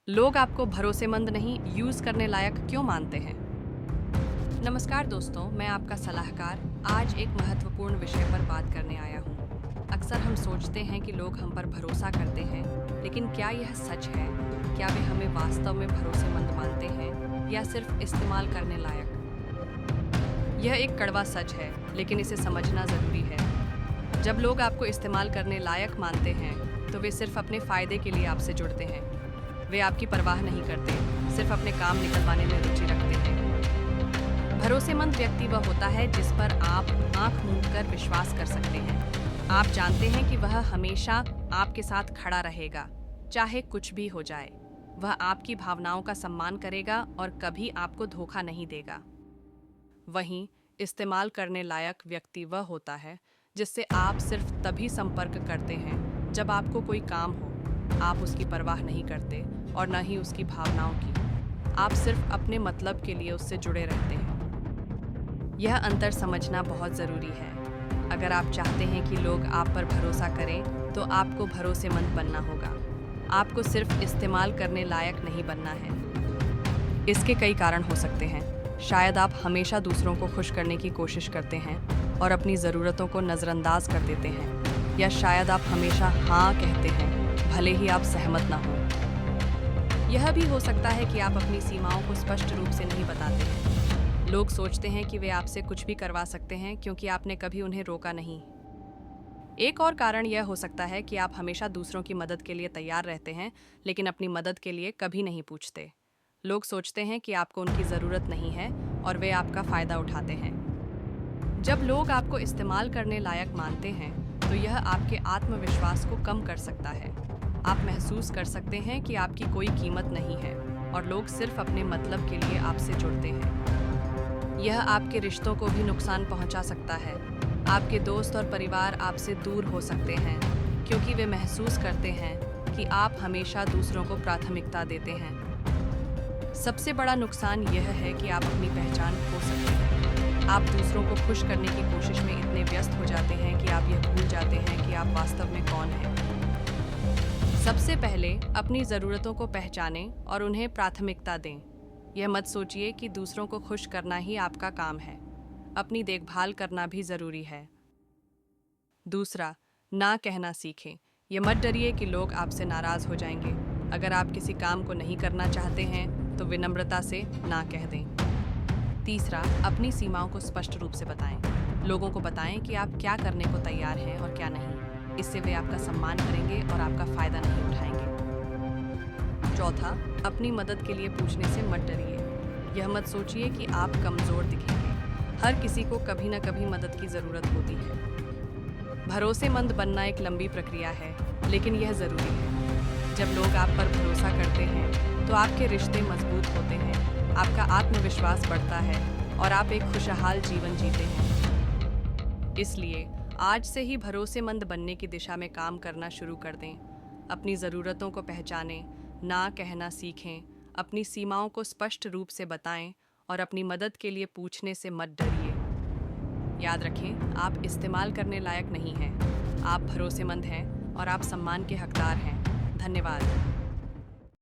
लोग आपको भरोसेमंद नहीं, यूज करने लायक क्यों मानते हैं? नमस्कार दोस्तों, मैं आपका सलाहकार आज एक महत्वपूर्ण विषय पर बात करने आया हूँ। अक्सर हम सोचते हैं कि लोग हम पर भरोसा करते हैं, लेकिन क्या यह सच है? क्या वे हमें वास्तव में भरोसेमंद मानते हैं या सिर्फ इस्तेमाल करने लायक? यह एक कड़वा सच है, लेकिन इसे समझना जरूरी है। जब लोग आपको इस्तेमाल करने लायक मानते हैं, तो वे सिर्फ अपने फायदे के लिए आपसे जुड़ते हैं। वे आपकी परवाह नहीं करते, सिर्फ अपने काम निकलवाने में रुचि रखते हैं। भरोसेमंद व्यक्ति वह होता है जिस पर आप आंख मूंद कर विश्वास कर सकते हैं। आप जानते हैं कि वह हमेशा आपके साथ खड़ा रहेगा, चाहे कुछ भी हो जाए। वह आपकी भावनाओं का सम्मान करेगा और कभी आपको धोखा नहीं देगा। वहीं इस्तेमाल करने लायक व्यक्ति वह होता है जिससे आप सिर्फ तभी संपर्क करते हैं जब आपको कोई काम हो। आप उसकी परवाह नहीं करते और न ही उसकी भावनाओं की। आप सिर्फ अपने मतलब के लिए उससे जुड़े रहते हैं। यह अंतर समझना बहुत ज़रूरी है। अगर आप चाहते हैं कि लोग आप पर भरोसा करें, तो आपको भरोसेमंद बनना होगा। आपको सिर्फ इस्तेमाल करने लायक नहीं बनना है। इसके कई कारण हो सकते हैं। शायद आप हमेशा दूसरों को खुश करने की कोशिश करते हैं और अपनी ज़रूरतों को नज़रअंदाज कर देते हैं, या शायद आप हमेशा हाँ कहते हैं भले ही आप सहमत ना हो। यह भी हो सकता है कि आप अपनी सीमाओं को स्पष्ट रूप से नहीं बताते हैं। लोग सोचते हैं कि वे आपसे कुछ भी करवा सकते हैं क्योंकि आपने कभी उन्हें रोका नहीं। एक और कारण यह हो सकता है कि आप हमेशा दूसरों की मदद के लिए तैयार रहते हैं, लेकिन अपनी मदद के लिए कभी नहीं पूछते। लोग सोचते हैं कि आपको उनकी ज़रूरत नहीं है और वे आपका फ़ायदा उठाते हैं। जब लोग आपको इस्तेमाल करने लायक मानते हैं, तो यह आपके आत्मविश्वास को कम कर सकता है। आप महसूस कर सकते हैं कि आपकी कोई कीमत नहीं है और लोग सिर्फ अपने मतलब के लिए आपसे जुड़ते हैं। यह आपके रिश्तों को भी नुकसान पहुंचा सकता है। आपके दोस्त और परिवार आपसे दूर हो सकते हैं क्योंकि वे महसूस करते हैं कि आप हमेशा दूसरों को प्राथमिकता देते हैं। सबसे बड़ा नुकसान यह है कि आप अपनी पहचान खो सकते हैं। आप दूसरों को खुश करने की कोशिश में इतने व्यस्त हो जाते हैं कि आप यह भूल जाते हैं कि आप वास्तव में कौन हैं। सबसे पहले अपनी ज़रूरतों को पहचानें और उन्हें प्राथमिकता दें। यह मत सोचिए कि दूसरों को खुश करना ही आपका काम है। अपनी देखभाल करना भी ज़रूरी है। दूसरा, ना कहना सीखें। यह मत डरिए कि लोग आपसे नाराज़ हो जाएंगे। अगर आप किसी काम को नहीं करना चाहते हैं, तो विनम्रता से ना कह दें। तीसरा, अपनी सीमाओं को स्पष्ट रूप से बताएं। लोगों को बताएं कि आप क्या करने को तैयार हैं और क्या नहीं। इससे वे आपका सम्मान करेंगे और आपका फायदा नहीं उठाएंगे। चौथा, अपनी मदद के लिए पूछने से मत डरिए। यह मत सोचिए कि आप कमज़ोर दिखेंगे। हर किसी को कभी न कभी मदद की ज़रूरत होती है। भरोसेमंद बनना एक लंबी प्रक्रिया है, लेकिन यह ज़रूरी है। जब लोग आप पर भरोसा करते हैं, तो आपके रिश्ते मजबूत होते हैं, आपका आत्मविश्वास बढ़ता है और आप एक खुशहाल जीवन जीते हैं। इसलिए आज से ही भरोसेमंद बनने की दिशा में काम करना शुरू कर दें। अपनी ज़रूरतों को पहचानें, ना कहना सीखें, अपनी सीमाओं को स्पष्ट रूप से बताएं और अपनी मदद के लिए पूछने से मत डरिए। याद रखें, आप इस्तेमाल करने लायक नहीं हैं। आप भरोसेमंद हैं और आप सम्मान के हकदार हैं। धन्यवाद।